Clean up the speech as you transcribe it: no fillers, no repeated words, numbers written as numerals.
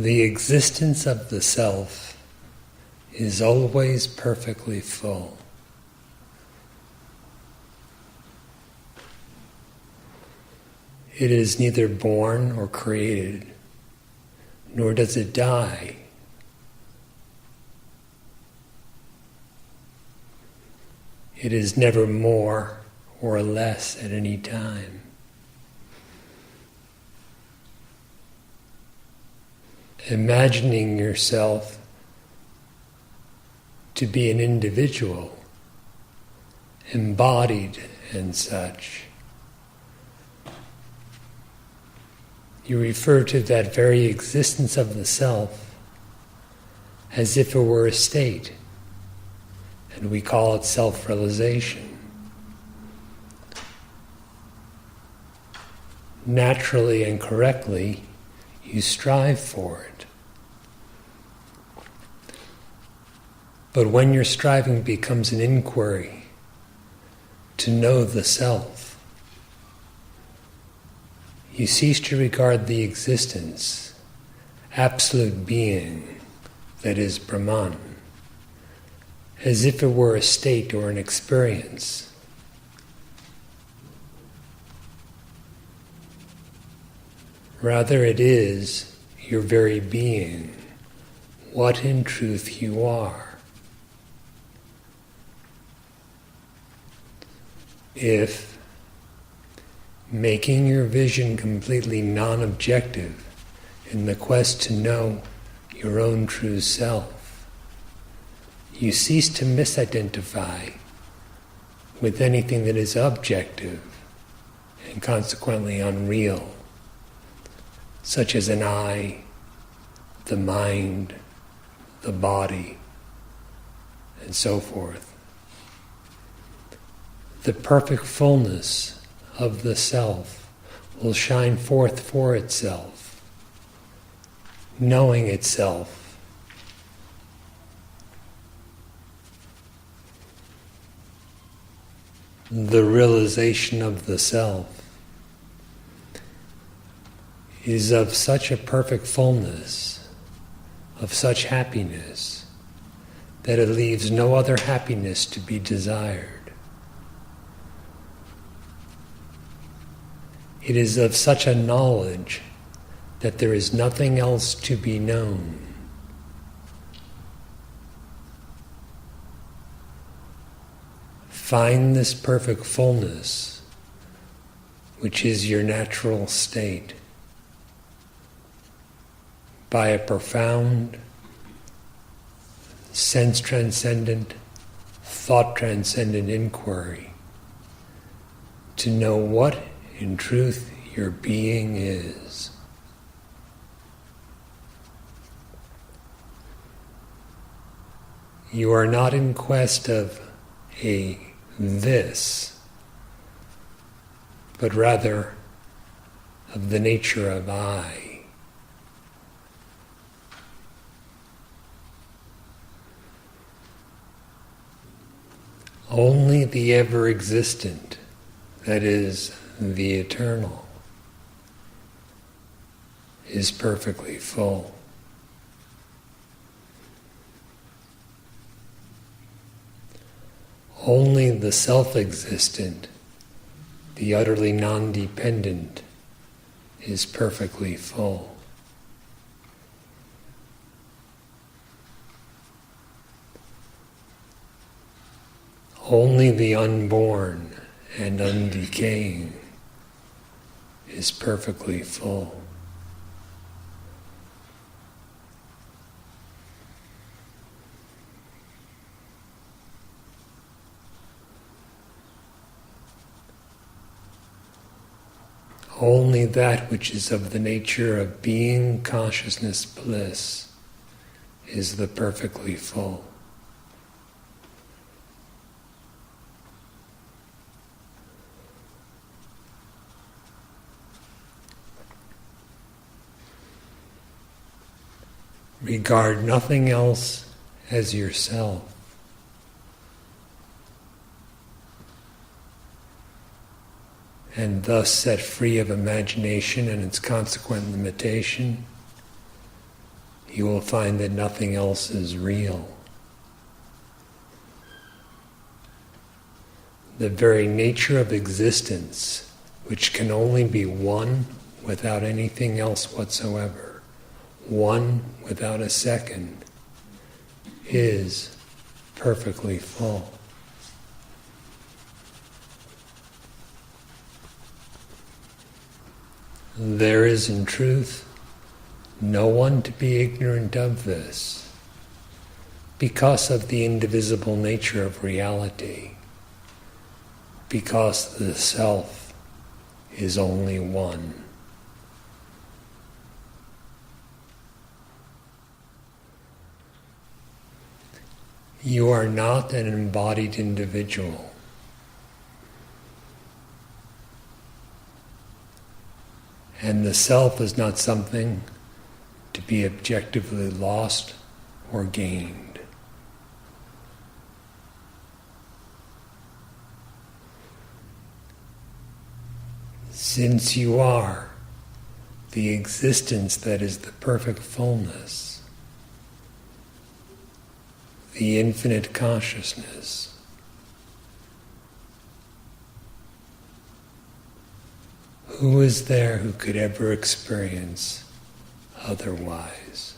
The existence of the self is always perfectly full. It is neither born or created, nor does it die. It is never more or less at any time. Imagining yourself to be an individual, embodied and such, you refer to that very existence of the self as if it were a state, and we call it self-realization. Naturally and correctly, you strive for it. But when your striving becomes an inquiry to know the self, you cease to regard the existence, absolute being, that is Brahman, as if it were a state or an experience. Rather, it is your very being, what in truth you are. If, making your vision completely non-objective in the quest to know your own true self, you cease to misidentify with anything that is objective and consequently unreal, such as an eye, the mind, the body, and so forth. The perfect fullness of the self will shine forth for itself, knowing itself. The realization of the self is of such a perfect fullness, of such happiness, that it leaves no other happiness to be desired. It is of such a knowledge that there is nothing else to be known. Find this perfect fullness, which is your natural state, by a profound, sense-transcendent, thought-transcendent inquiry, to know what in truth your being is. You are not in quest of a this, but rather of the nature of I. Only the ever-existent, that is, the eternal, is perfectly full. Only the self-existent, the utterly non-dependent, is perfectly full. Only the unborn and undecaying is perfectly full. Only that which is of the nature of being, consciousness, bliss is the perfectly full. Regard nothing else as yourself. And thus set free of imagination and its consequent limitation, you will find that nothing else is real. The very nature of existence, which can only be one without anything else whatsoever, one without a second, is perfectly full. There is, in truth, no one to be ignorant of this, because of the indivisible nature of reality, because the self is only one. You are not an embodied individual. And the self is not something to be objectively lost or gained. Since you are the existence that is the perfect fullness, the infinite consciousness, who is there who could ever experience otherwise?